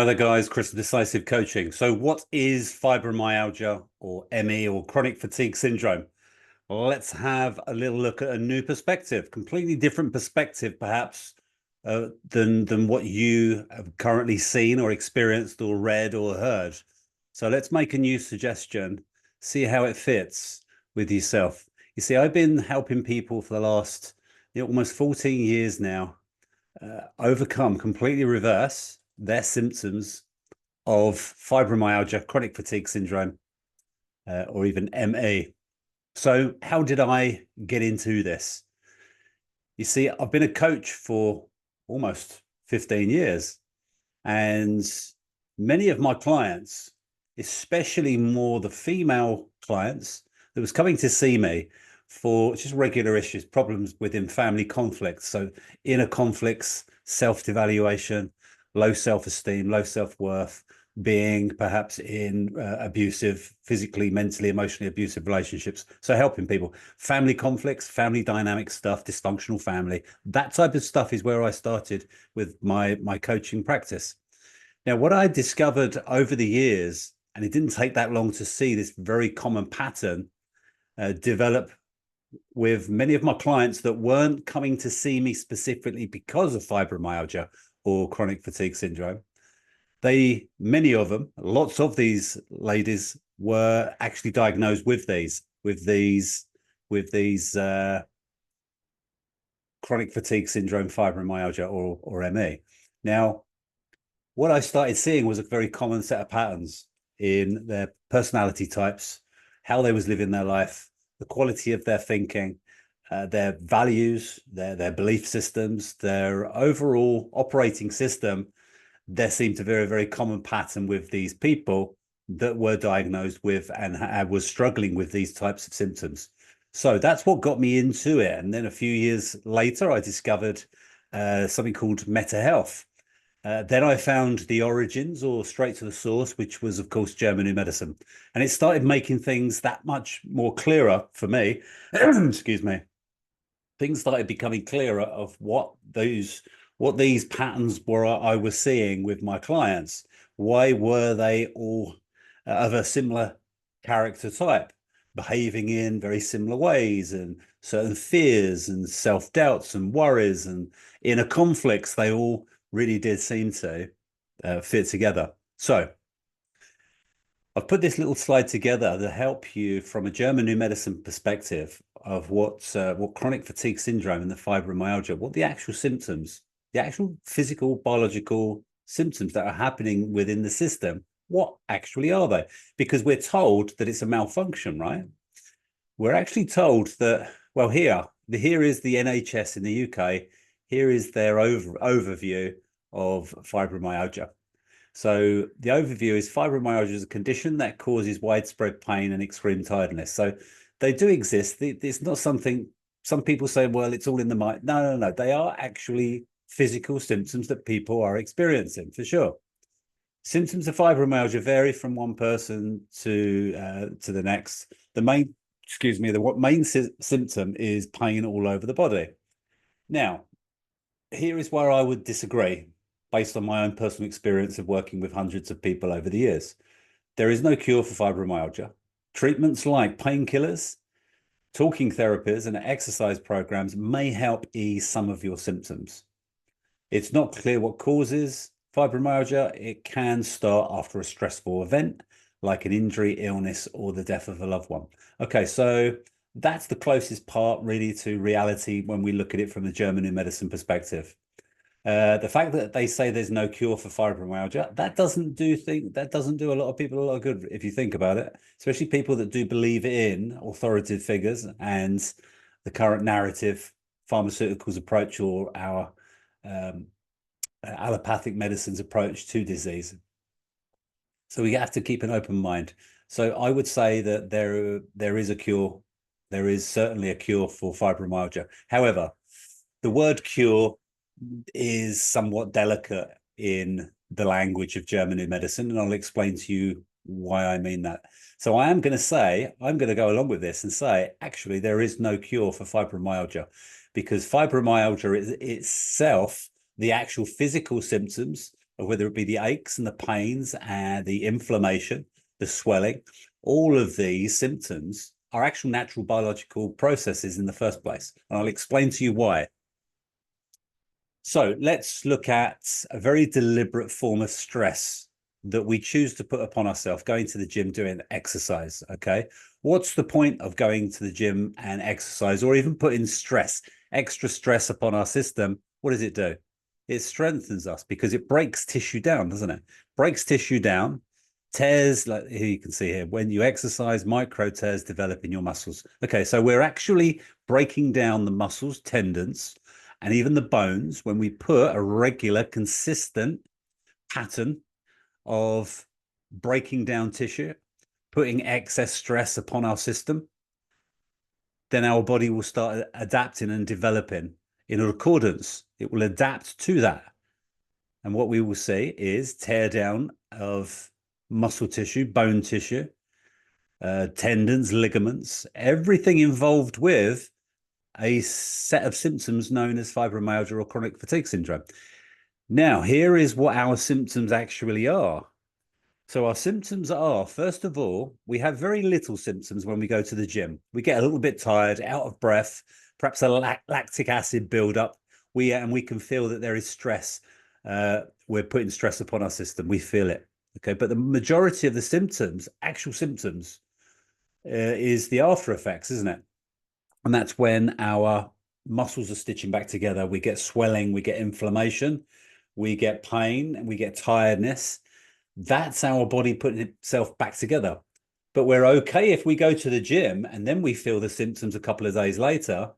Hi there, guys. Chris, Decisive Coaching. So, what is fibromyalgia or ME or chronic fatigue syndrome? Well, let's have a little look at a new perspective, completely different perspective, perhaps, than what you have currently seen or experienced or read or heard. So, let's make a new suggestion, see how it fits with yourself. You see, I've been helping people for the last almost 14 years now overcome, completely reverse their symptoms of fibromyalgia, chronic fatigue syndrome, or even ME. So, how did I get into this? You see, I've been a coach for almost 15 years, and many of my clients, especially more the female clients that was coming to see me for just regular issues, problems within family conflicts. So, inner conflicts, self-devaluation, low self-esteem, low self-worth, being perhaps in abusive, physically, mentally, emotionally abusive relationships. So helping people, family conflicts, family dynamic stuff, dysfunctional family, that type of stuff is where I started with my coaching practice. Now, what I discovered over the years, and it didn't take that long to see this very common pattern develop with many of my clients that weren't coming to see me specifically because of fibromyalgia or chronic fatigue syndrome. Many of them, lots of these ladies were actually diagnosed with these chronic fatigue syndrome, fibromyalgia, or ME. Now, what I started seeing was a very common set of patterns in their personality types, how they was living their life, the quality of their thinking, their values, their belief systems, their overall operating system. There seemed to be a very common pattern with these people that were diagnosed with and was struggling with these types of symptoms. So that's what got me into it. And then a few years later, I discovered something called meta health. Then I found the origins, or straight to the source, which was, of course, German new medicine. And it started making things that much more clearer for me. Excuse me. Things started becoming clearer of what these patterns were I was seeing with my clients. Why were they all of a similar character type, behaving in very similar ways, and certain fears and self-doubts and worries and inner conflicts? They all really did seem to fit together. So I've put this little slide together to help you from a German new medicine perspective of what chronic fatigue syndrome and the fibromyalgia, what the actual symptoms, the actual physical, biological symptoms that are happening within the system, what actually are they? Because we're told that it's a malfunction, right? We're actually told that, well, here is the NHS in the UK. Here is their overview of fibromyalgia. So the overview is fibromyalgia is a condition that causes widespread pain and extreme tiredness. So they do exist. It's not something some people say, well, it's all in the mind. No. They are actually physical symptoms that people are experiencing for sure. Symptoms of fibromyalgia vary from one person to the next. The main symptom is pain all over the body. Now, here is where I would disagree based on my own personal experience of working with hundreds of people over the years. There is no cure for fibromyalgia. Treatments like painkillers, talking therapies, and exercise programs may help ease some of your symptoms. It's not clear what causes fibromyalgia. It can start after a stressful event, like an injury, illness, or the death of a loved one. Okay, so that's the closest part really to reality when we look at it from the German new medicine perspective. The fact that they say there's no cure for fibromyalgia, that doesn't do a lot of people a lot of good if you think about it, especially people that do believe in authoritative figures and the current narrative pharmaceuticals approach or our allopathic medicine's approach to disease. So we have to keep an open mind. So I would say that there is a cure. There is certainly a cure for fibromyalgia. However, the word cure is somewhat delicate in the language of German new medicine, and I'll explain to you why I mean that. So I'm going to go along with this and say, actually, there is no cure for fibromyalgia, because fibromyalgia is itself, the actual physical symptoms whether it be the aches and the pains and the inflammation, the swelling, all of these symptoms are actual natural biological processes in the first place. And I'll explain to you why. So let's look at a very deliberate form of stress that we choose to put upon ourselves, going to the gym, doing exercise, okay? What's the point of going to the gym and exercise, or even putting stress, extra stress upon our system? What does it do? It strengthens us because it breaks tissue down, doesn't it? Breaks tissue down, tears, like here you can see here, when you exercise, micro tears develop in your muscles. Okay, so we're actually breaking down the muscles, tendons, and even the bones when we put a regular, consistent pattern of breaking down tissue, putting excess stress upon our system, then our body will start adapting and developing in accordance. It will adapt to that. And what we will see is tear down of muscle tissue, bone tissue, tendons, ligaments, everything involved with a set of symptoms known as fibromyalgia or chronic fatigue syndrome. Now, here is what our symptoms actually are. So our symptoms are, first of all, we have very little symptoms when we go to the gym. We get a little bit tired, out of breath, perhaps a lactic acid buildup. And we can feel that there is stress. We're putting stress upon our system. We feel it. Okay, but the majority of the symptoms, actual symptoms, is the after effects, isn't it? And that's when our muscles are stitching back together. We get swelling, we get inflammation, we get pain, and we get tiredness. That's our body putting itself back together. But we're okay if we go to the gym and then we feel the symptoms a couple of days later.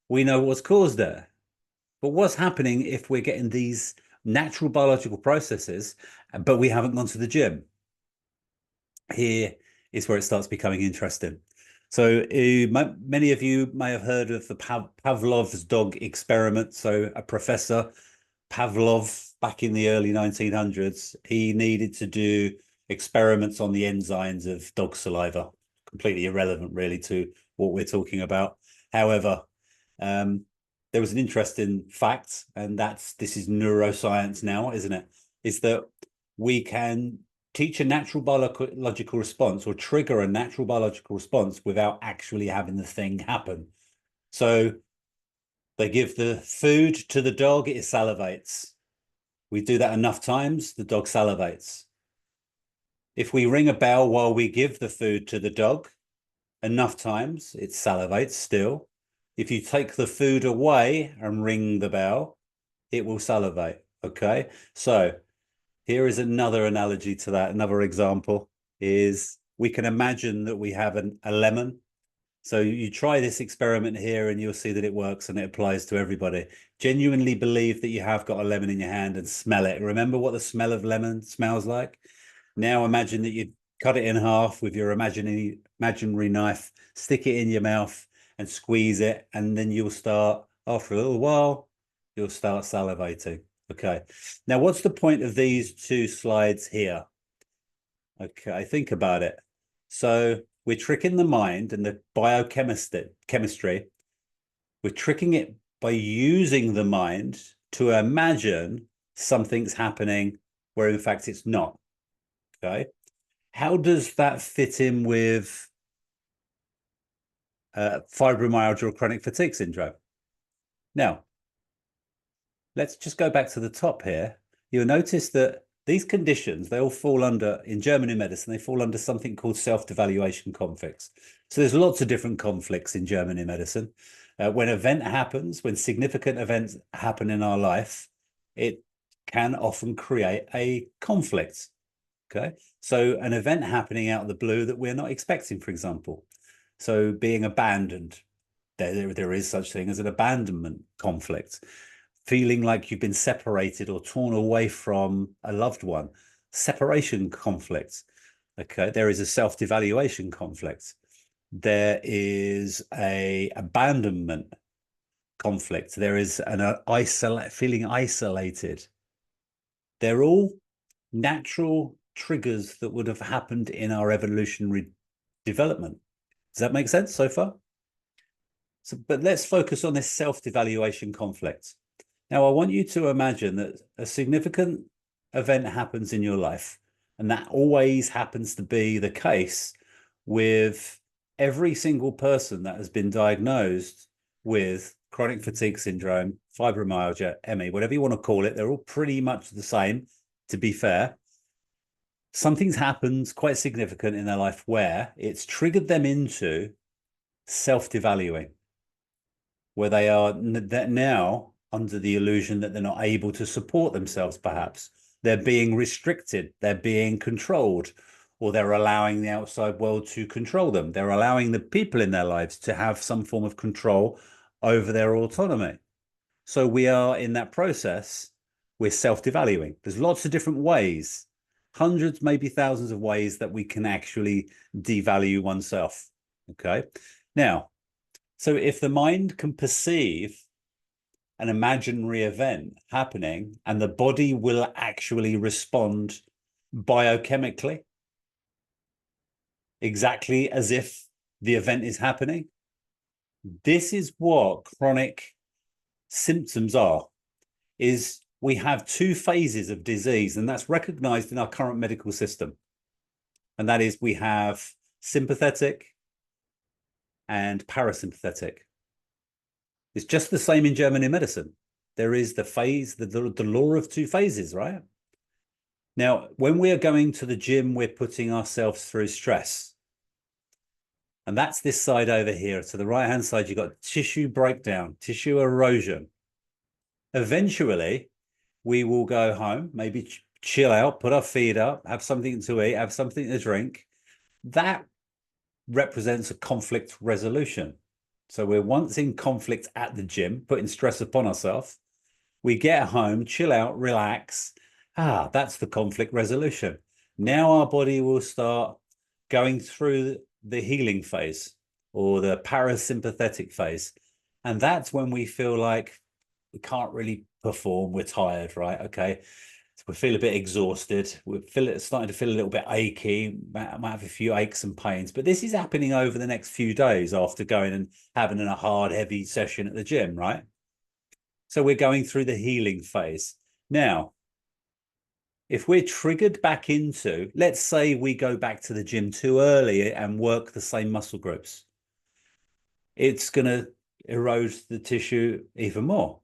We know what's caused there. But what's happening if we're getting these natural biological processes, but we haven't gone to the gym? Here is where it starts becoming interesting. So many of you may have heard of the Pavlov's dog experiment. So a professor, Pavlov, back in the early 1900s, he needed to do experiments on the enzymes of dog saliva. Completely irrelevant, really, to what we're talking about. However, there was an interesting fact, and this is neuroscience now, isn't it? Is that we can teach a natural biological response or trigger a natural biological response without actually having the thing happen. So they give the food to the dog, it salivates. We do that enough times, the dog salivates. If we ring a bell while we give the food to the dog, enough times, it salivates still. If you take the food away and ring the bell, it will salivate, okay? So here is another analogy to that. Another example is we can imagine that we have a lemon. So you try this experiment here and you'll see that it works and it applies to everybody. Genuinely believe that you have got a lemon in your hand and smell it. Remember what the smell of lemon smells like? Now imagine that you cut it in half with your imaginary knife, stick it in your mouth and squeeze it. And then you'll start, after a little while, you'll start salivating. Okay. Now, what's the point of these two slides here? Okay, think about it. So we're tricking the mind and the chemistry. We're tricking it by using the mind to imagine something's happening where in fact it's not. Okay. How does that fit in with fibromyalgia or chronic fatigue syndrome? Now, let's just go back to the top here. You'll notice that these conditions, they all fall under, in German medicine, they fall under something called self-devaluation conflicts. So there's lots of different conflicts in German medicine. When an event happens, when significant events happen in our life, it can often create a conflict. Okay, so an event happening out of the blue that we're not expecting, for example. So being abandoned, there is such thing as an abandonment conflict. Feeling like you've been separated or torn away from a loved one, separation conflict. Okay, there is a self-devaluation conflict. There is a abandonment conflict. There is an feeling isolated. They're all natural triggers that would have happened in our evolutionary development. Does that make sense so far? So, but let's focus on this self-devaluation conflict. Now, I want you to imagine that a significant event happens in your life, and that always happens to be the case with every single person that has been diagnosed with chronic fatigue syndrome, fibromyalgia, ME, whatever you want to call it, they're all pretty much the same, to be fair. Something's happened quite significant in their life where it's triggered them into self-devaluing, where they are now under the illusion that they're not able to support themselves, perhaps. They're being restricted, they're being controlled, or they're allowing the outside world to control them. They're allowing the people in their lives to have some form of control over their autonomy. So we are in that process, we're self-devaluing. There's lots of different ways, hundreds, maybe thousands of ways that we can actually devalue oneself. Okay. Now, so if the mind can perceive an imaginary event happening and the body will actually respond biochemically, exactly as if the event is happening, this is what chronic symptoms are, is we have two phases of disease, and that's recognized in our current medical system. And that is we have sympathetic and parasympathetic. It's just the same in German medicine. There is the phase, the law of two phases, right? Now, when we are going to the gym, we're putting ourselves through stress. And that's this side over here. To the right-hand side, you've got tissue breakdown, tissue erosion. Eventually, we will go home, maybe chill out, put our feet up, have something to eat, have something to drink. That represents a conflict resolution. So we're once in conflict at the gym, putting stress upon ourselves. We get home, chill out, relax. That's the conflict resolution. Now our body will start going through the healing phase or the parasympathetic phase. And that's when we feel like we can't really perform. We're tired, right? Okay. So we feel a bit exhausted. We're starting to feel a little bit achy, might have a few aches and pains. But this is happening over the next few days after going and having a hard, heavy session at the gym, right? So we're going through the healing phase. Now, if we're triggered back into, let's say we go back to the gym too early and work the same muscle groups, it's going to erode the tissue even more.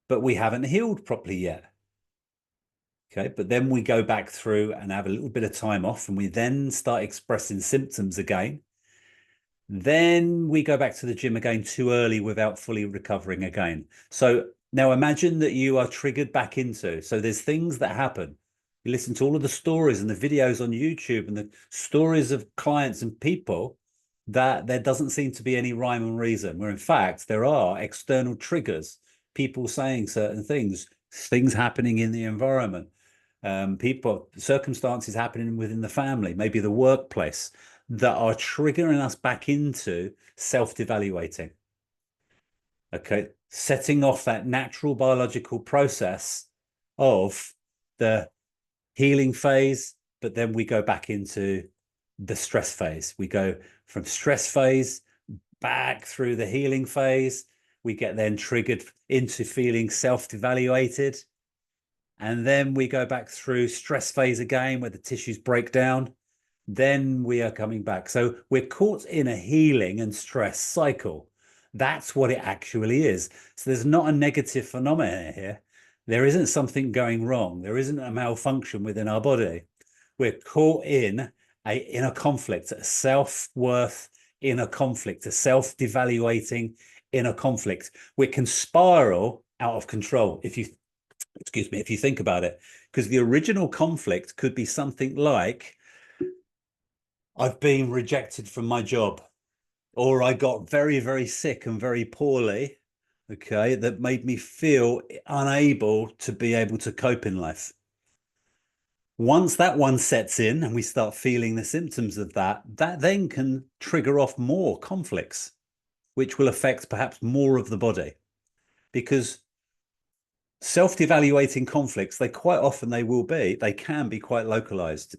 But we haven't healed properly yet. Okay, but then we go back through and have a little bit of time off, and we then start expressing symptoms again. Then we go back to the gym again too early without fully recovering again. So now imagine that you are triggered back into, so there's things that happen. You listen to all of the stories and the videos on YouTube and the stories of clients and people that there doesn't seem to be any rhyme and reason, where in fact there are external triggers, people saying certain things happening in the environment, people, circumstances happening within the family, maybe the workplace, that are triggering us back into self-devaluating. Okay, setting off that natural biological process of the healing phase, but then we go back into the stress phase. We go from stress phase back through the healing phase. We get then triggered into feeling self-devaluated. And then we go back through stress phase again, where the tissues break down. Then we are coming back. So we're caught in a healing and stress cycle. That's what it actually is. So there's not a negative phenomenon here. There isn't something going wrong. There isn't a malfunction within our body. We're caught in a conflict, a self-worth in a conflict, a self-devaluating in a conflict. We can spiral out of control if you think about it, because the original conflict could be something like, I've been rejected from my job, or I got very, very sick and very poorly, okay, that made me feel unable to be able to cope in life. Once that one sets in and we start feeling the symptoms of that then can trigger off more conflicts, which will affect perhaps more of the body. Because self-devaluating conflicts, they can be quite localized.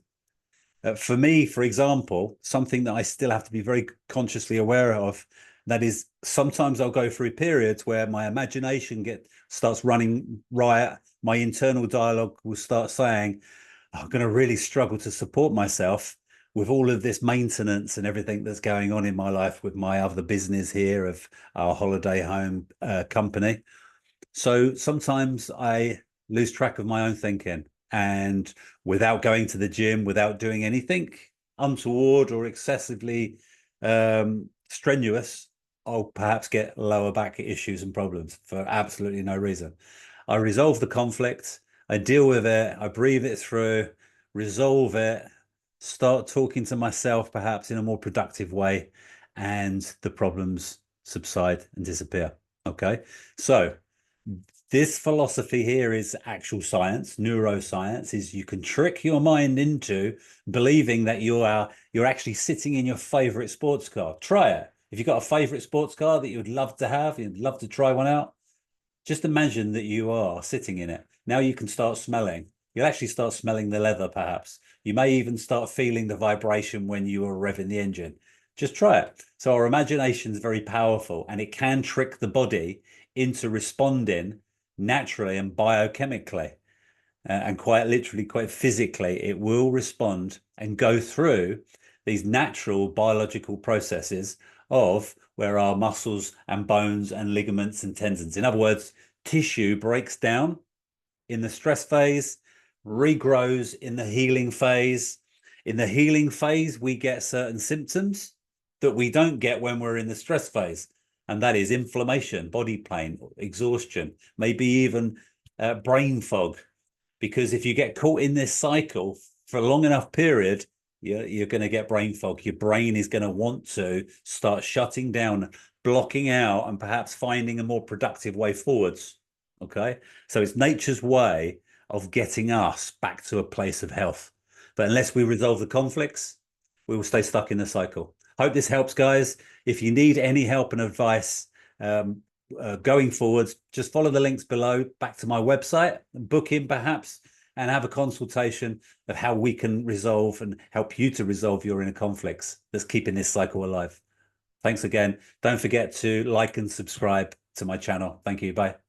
For me, for example, something that I still have to be very consciously aware of, that is, sometimes I'll go through periods where my imagination starts running riot, my internal dialogue will start saying, I'm going to really struggle to support myself with all of this maintenance and everything that's going on in my life with my other business here of our holiday home company. So sometimes I lose track of my own thinking, and without going to the gym, without doing anything untoward or excessively strenuous, I'll perhaps get lower back issues and problems for absolutely no reason. I resolve the conflict, I deal with it, I breathe it through, resolve it, start talking to myself perhaps in a more productive way, and the problems subside and disappear. Okay, so this philosophy here is actual science, neuroscience. Is you can trick your mind into believing that you're actually sitting in your favorite sports car. Try it. If you've got a favorite sports car that you would love to have, you'd love to try one out, just imagine that you are sitting in it. Now you can start smelling. You'll actually start smelling the leather, perhaps. You may even start feeling the vibration when you are revving the engine. Just try it. So our imagination is very powerful, and it can trick the body into responding naturally and biochemically. And quite literally, quite physically, it will respond and go through these natural biological processes of where our muscles and bones and ligaments and tendons, in other words, tissue breaks down in the stress phase, regrows in the healing phase. In the healing phase, we get certain symptoms that we don't get when we're in the stress phase. And that is inflammation, body pain, exhaustion, maybe even brain fog. Because if you get caught in this cycle for a long enough period, you're going to get brain fog. Your brain is going to want to start shutting down, blocking out, and perhaps finding a more productive way forwards. Okay. So it's nature's way of getting us back to a place of health. But unless we resolve the conflicts, we will stay stuck in the cycle. Hope this helps, guys. If you need any help and advice going forwards, just follow the links below back to my website, book in perhaps, and have a consultation of how we can resolve and help you to resolve your inner conflicts that's keeping this cycle alive. Thanks again. Don't forget to like and subscribe to my channel. Thank you. Bye.